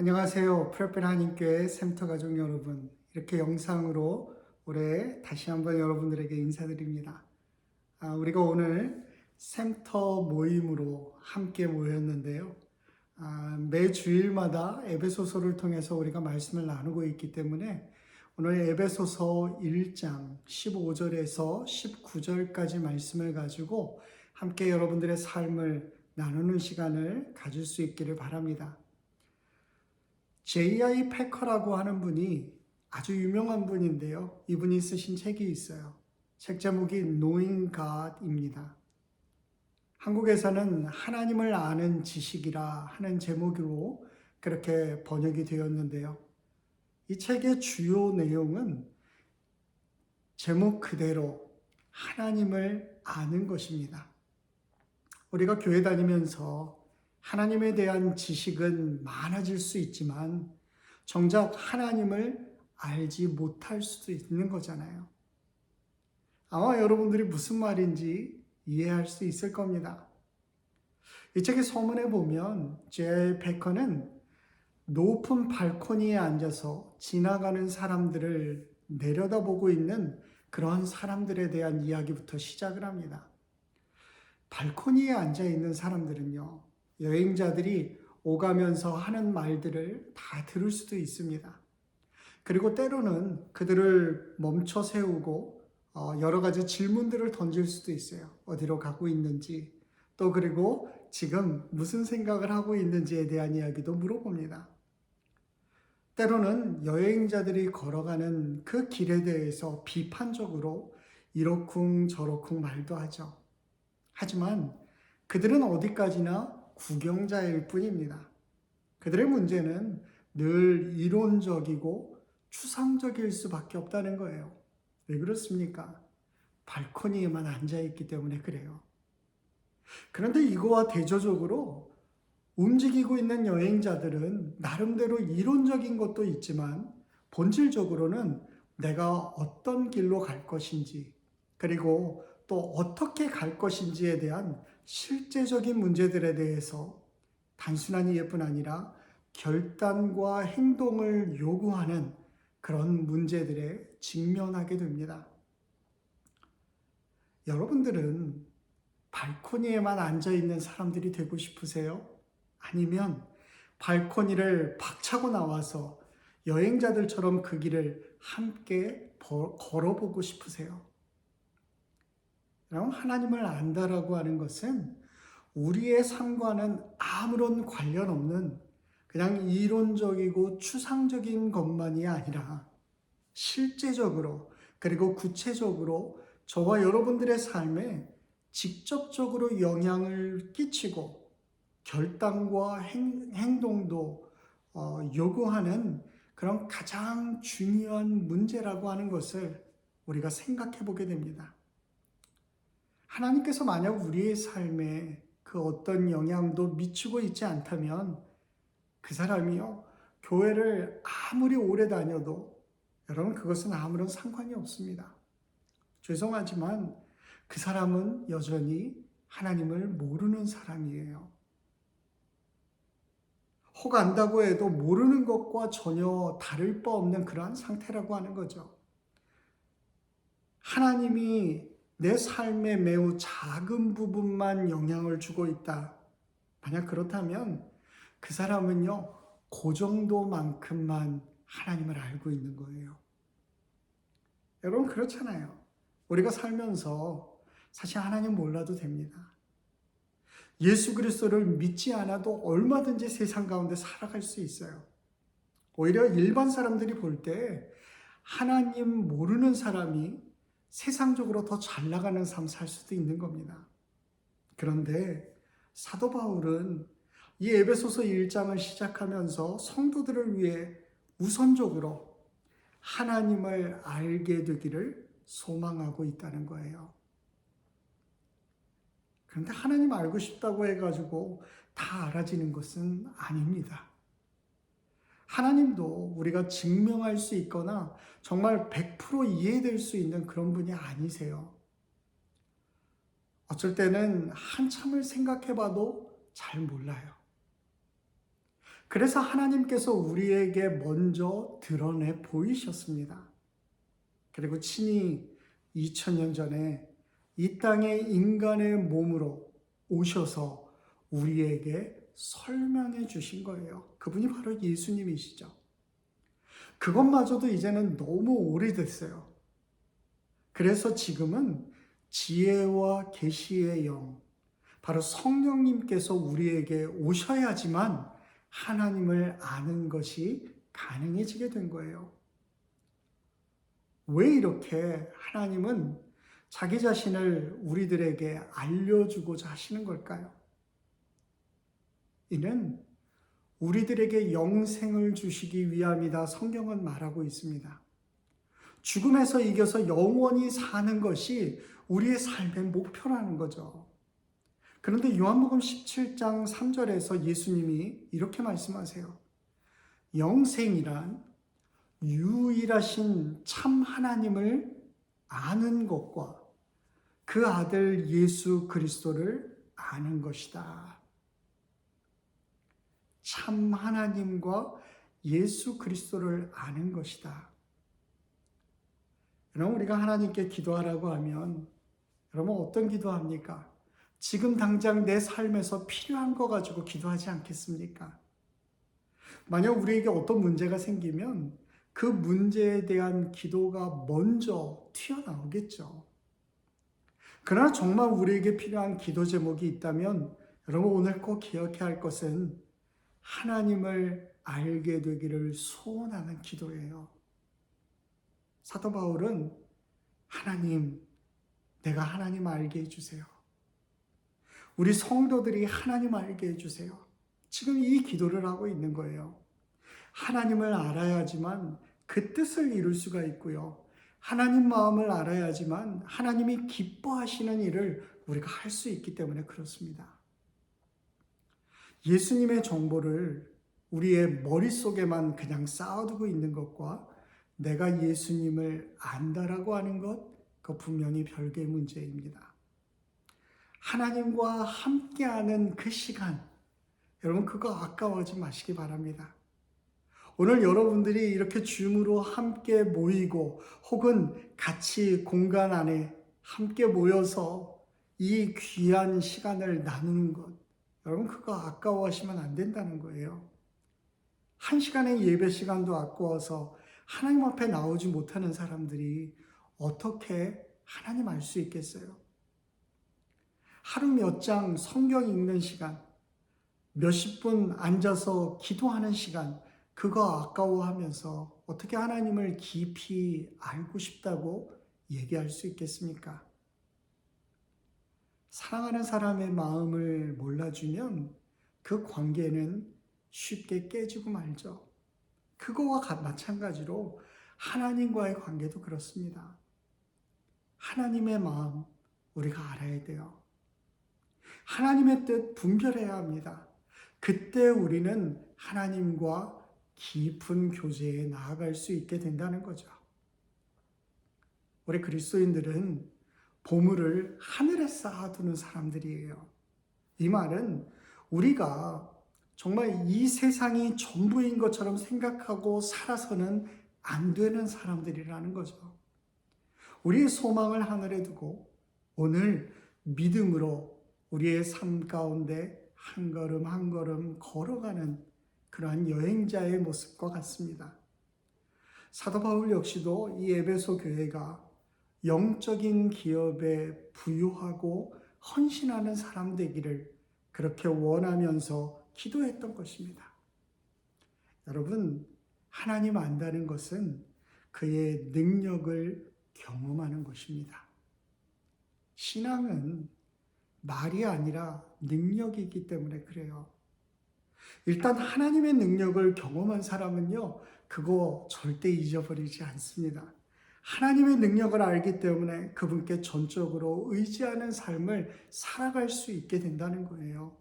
안녕하세요. 프레펠 한인교회 샘터 가족 여러분. 이렇게 영상으로 올해 다시 한번 여러분들에게 인사드립니다. 우리가 오늘 샘터 모임으로 함께 모였는데요. 매 주일마다 에베소서를 통해서 우리가 말씀을 나누고 있기 때문에 오늘 에베소서 1장 15절에서 19절까지 말씀을 가지고 함께 여러분들의 삶을 나누는 시간을 가질 수 있기를 바랍니다. J.I. 패커라고 하는 분이 아주 유명한 분인데요. 이분이 쓰신 책이 있어요. 책 제목이 Knowing God입니다. 한국에서는 하나님을 아는 지식이라 하는 제목으로 그렇게 번역이 되었는데요. 이 책의 주요 내용은 제목 그대로 하나님을 아는 것입니다. 우리가 교회 다니면서 하나님에 대한 지식은 많아질 수 있지만 정작 하나님을 알지 못할 수도 있는 거잖아요. 아마 여러분들이 무슨 말인지 이해할 수 있을 겁니다. 이 책의 서문에 보면 J. 패커는 높은 발코니에 앉아서 지나가는 사람들을 내려다보고 있는 그런 사람들에 대한 이야기부터 시작을 합니다. 발코니에 앉아 있는 사람들은요, 여행자들이 오가면서 하는 말들을 다 들을 수도 있습니다. 그리고 때로는 그들을 멈춰 세우고 여러 가지 질문들을 던질 수도 있어요. 어디로 가고 있는지, 또 그리고 지금 무슨 생각을 하고 있는지에 대한 이야기도 물어봅니다. 때로는 여행자들이 걸어가는 그 길에 대해서 비판적으로 이러쿵 저러쿵 말도 하죠. 하지만 그들은 어디까지나 구경자일 뿐입니다. 그들의 문제는 늘 이론적이고 추상적일 수밖에 없다는 거예요. 왜 그렇습니까? 발코니에만 앉아있기 때문에 그래요. 그런데 이거와 대조적으로 움직이고 있는 여행자들은 나름대로 이론적인 것도 있지만 본질적으로는 내가 어떤 길로 갈 것인지, 그리고 또 어떻게 갈 것인지에 대한 실제적인 문제들에 대해서 단순한 이해뿐 아니라 결단과 행동을 요구하는 그런 문제들에 직면하게 됩니다. 여러분들은 발코니에만 앉아 있는 사람들이 되고 싶으세요? 아니면 발코니를 박차고 나와서 여행자들처럼 그 길을 함께 걸어보고 싶으세요? 그럼 하나님을 안다라고 하는 것은 우리의 삶과는 아무런 관련 없는 그냥 이론적이고 추상적인 것만이 아니라 실제적으로 그리고 구체적으로 저와 여러분들의 삶에 직접적으로 영향을 끼치고 결단과 행동도 요구하는 그런 가장 중요한 문제라고 하는 것을 우리가 생각해 보게 됩니다. 하나님께서 만약 우리의 삶에 그 어떤 영향도 미치고 있지 않다면 그 사람이요, 교회를 아무리 오래 다녀도 여러분 그것은 아무런 상관이 없습니다. 죄송하지만 그 사람은 여전히 하나님을 모르는 사람이에요. 혹 안다고 해도 모르는 것과 전혀 다를 바 없는 그러한 상태라고 하는 거죠. 하나님이 내 삶에 매우 작은 부분만 영향을 주고 있다. 만약 그렇다면 그 사람은요, 그 정도만큼만 하나님을 알고 있는 거예요. 여러분 그렇잖아요. 우리가 살면서 사실 하나님 몰라도 됩니다. 예수 그리스도를 믿지 않아도 얼마든지 세상 가운데 살아갈 수 있어요. 오히려 일반 사람들이 볼 때 하나님 모르는 사람이 세상적으로 더 잘 나가는 삶 살 수도 있는 겁니다. 그런데 사도 바울은 이 에베소서 1장을 시작하면서 성도들을 위해 우선적으로 하나님을 알게 되기를 소망하고 있다는 거예요. 그런데 하나님 알고 싶다고 해가지고 다 알아지는 것은 아닙니다. 하나님도 우리가 증명할 수 있거나 정말 100% 이해될 수 있는 그런 분이 아니세요. 어쩔 때는 한참을 생각해봐도 잘 몰라요. 그래서 하나님께서 우리에게 먼저 드러내 보이셨습니다. 그리고 친히 2000년 전에 이 땅에 인간의 몸으로 오셔서 우리에게 설명해 주신 거예요. 그분이 바로 예수님이시죠. 그것마저도 이제는 너무 오래됐어요. 그래서 지금은 지혜와 계시의 영, 바로 성령님께서 우리에게 오셔야지만 하나님을 아는 것이 가능해지게 된 거예요. 왜 이렇게 하나님은 자기 자신을 우리들에게 알려주고자 하시는 걸까요? 이는 우리들에게 영생을 주시기 위함이다. 성경은 말하고 있습니다. 죽음에서 이겨서 영원히 사는 것이 우리의 삶의 목표라는 거죠. 그런데 요한복음 17장 3절에서 예수님이 이렇게 말씀하세요. 영생이란 유일하신 참 하나님을 아는 것과 그 아들 예수 그리스도를 아는 것이다. 참 하나님과 예수 그리스도를 아는 것이다. 여러분, 우리가 하나님께 기도하라고 하면 여러분 어떤 기도합니까? 지금 당장 내 삶에서 필요한 거 가지고 기도하지 않겠습니까? 만약 우리에게 어떤 문제가 생기면 그 문제에 대한 기도가 먼저 튀어나오겠죠. 그러나 정말 우리에게 필요한 기도 제목이 있다면 여러분 오늘 꼭 기억해야 할 것은 하나님을 알게 되기를 소원하는 기도예요. 사도 바울은 하나님, 내가 하나님 알게 해주세요. 우리 성도들이 하나님 알게 해주세요. 지금 이 기도를 하고 있는 거예요. 하나님을 알아야지만 그 뜻을 이룰 수가 있고요. 하나님 마음을 알아야지만 하나님이 기뻐하시는 일을 우리가 할 수 있기 때문에 그렇습니다. 예수님의 정보를 우리의 머릿속에만 그냥 쌓아두고 있는 것과 내가 예수님을 안다라고 하는 것, 그 분명히 별개의 문제입니다. 하나님과 함께하는 그 시간, 여러분 그거 아까워하지 마시기 바랍니다. 오늘 여러분들이 이렇게 줌으로 함께 모이고 혹은 같이 공간 안에 함께 모여서 이 귀한 시간을 나누는 것, 여러분 그거 아까워하시면 안 된다는 거예요. 한 시간의 예배 시간도 아까워서 하나님 앞에 나오지 못하는 사람들이 어떻게 하나님 알 수 있겠어요? 하루 몇 장 성경 읽는 시간, 몇십 분 앉아서 기도하는 시간, 그거 아까워하면서 어떻게 하나님을 깊이 알고 싶다고 얘기할 수 있겠습니까? 사랑하는 사람의 마음을 몰라주면 그 관계는 쉽게 깨지고 말죠. 그거와 마찬가지로 하나님과의 관계도 그렇습니다. 하나님의 마음 우리가 알아야 돼요. 하나님의 뜻 분별해야 합니다. 그때 우리는 하나님과 깊은 교제에 나아갈 수 있게 된다는 거죠. 우리 그리스도인들은 보물을 하늘에 쌓아두는 사람들이에요. 이 말은 우리가 정말 이 세상이 전부인 것처럼 생각하고 살아서는 안 되는 사람들이라는 거죠. 우리의 소망을 하늘에 두고 오늘 믿음으로 우리의 삶 가운데 한 걸음 한 걸음 걸어가는 그러한 여행자의 모습과 같습니다. 사도 바울 역시도 이 에베소 교회가 영적인 기업에 부유하고 헌신하는 사람 되기를 그렇게 원하면서 기도했던 것입니다. 여러분, 하나님 안다는 것은 그의 능력을 경험하는 것입니다. 신앙은 말이 아니라 능력이기 때문에 그래요. 일단 하나님의 능력을 경험한 사람은요, 그거 절대 잊어버리지 않습니다. 하나님의 능력을 알기 때문에 그분께 전적으로 의지하는 삶을 살아갈 수 있게 된다는 거예요.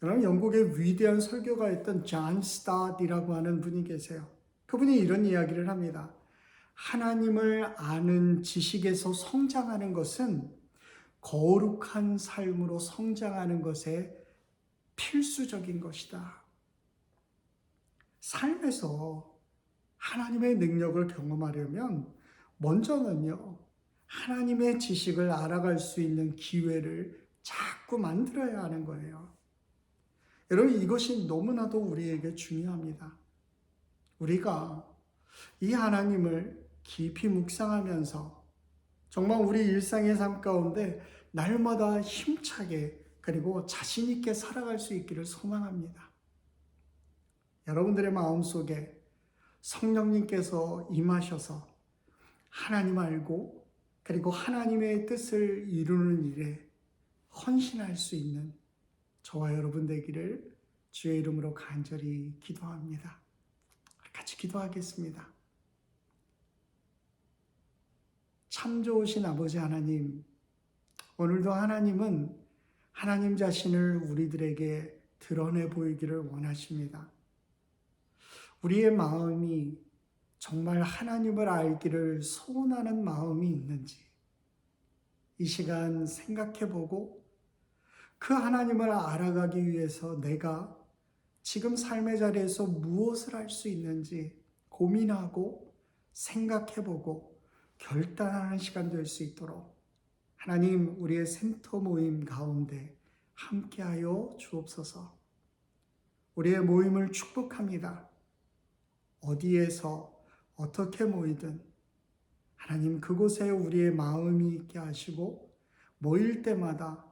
여러분, 영국의 위대한 설교가였던 존 스타트이라고 하는 분이 계세요. 그분이 이런 이야기를 합니다. 하나님을 아는 지식에서 성장하는 것은 거룩한 삶으로 성장하는 것에 필수적인 것이다. 삶에서 하나님의 능력을 경험하려면 먼저는요, 하나님의 지식을 알아갈 수 있는 기회를 자꾸 만들어야 하는 거예요. 여러분, 이것이 너무나도 우리에게 중요합니다. 우리가 이 하나님을 깊이 묵상하면서 정말 우리 일상의 삶 가운데 날마다 힘차게 그리고 자신 있게 살아갈 수 있기를 소망합니다. 여러분들의 마음속에 성령님께서 임하셔서 하나님 알고 그리고 하나님의 뜻을 이루는 일에 헌신할 수 있는 저와 여러분 되기를 주의 이름으로 간절히 기도합니다. 같이 기도하겠습니다. 참 좋으신 아버지 하나님, 오늘도 하나님은 하나님 자신을 우리들에게 드러내 보이기를 원하십니다. 우리의 마음이 정말 하나님을 알기를 소원하는 마음이 있는지 이 시간 생각해보고 그 하나님을 알아가기 위해서 내가 지금 삶의 자리에서 무엇을 할 수 있는지 고민하고 생각해보고 결단하는 시간 될 수 있도록 하나님 우리의 센터 모임 가운데 함께하여 주옵소서. 우리의 모임을 축복합니다. 어디에서 어떻게 모이든 하나님 그곳에 우리의 마음이 있게 하시고 모일 때마다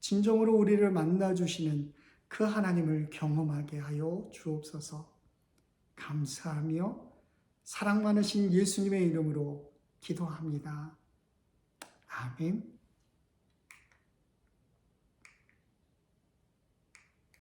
진정으로 우리를 만나주시는 그 하나님을 경험하게 하여 주옵소서. 감사하며 사랑 많으신 예수님의 이름으로 기도합니다. 아멘.